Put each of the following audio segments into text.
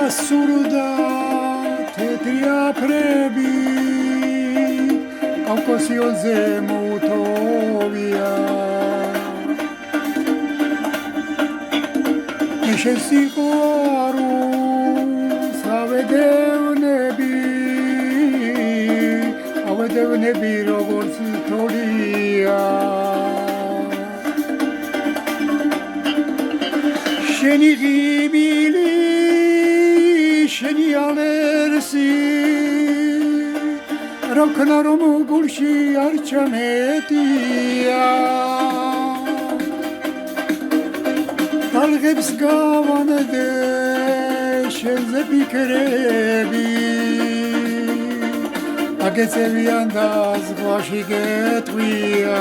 დასურდა თეთრი აფრები კავკასიონზე მოუთოვია შენ სიყვარულს ავედევნები როგორც თორია შენი ღიმილი შენი ალერსი რა ვქნა რომ გულში არ ჩამეტია ტალღებს გავანდე შენზე ფიქრები აგეცევიან და ზღვაში გეტყვია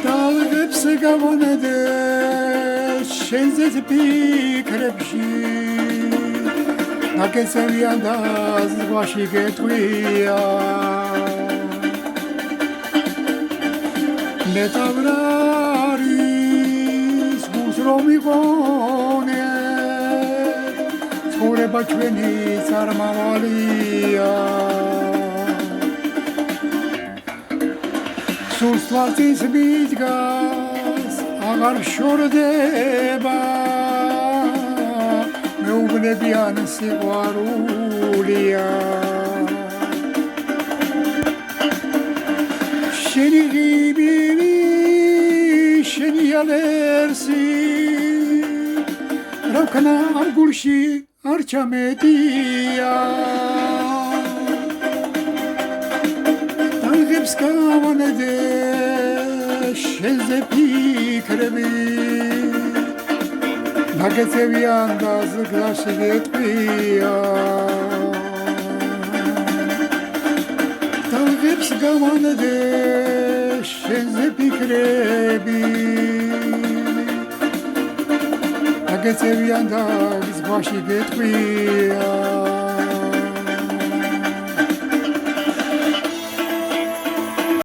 ტალღებს გავანდე შენზე ფიქრებში აგეცევიან და ზღვაში გეტყვია მეტავრარის გულს რომ იყონე ცხოვრება ჩვენი წარმავალია სულს თვალწის მიდგას აღარ შორდება მეუბნებიან სიყვარულია შენი ღიმილი შენი ალერსი რა ვქნა ამ გულში არ ჩამეტია ტალღებს გავანდე შენზე ფიქრები აგეცევიან და ზღვაში გეტყვია ტალღებს გავანდე შენზე ფიქრები აგეცევიან და ზღვაში გეტყვია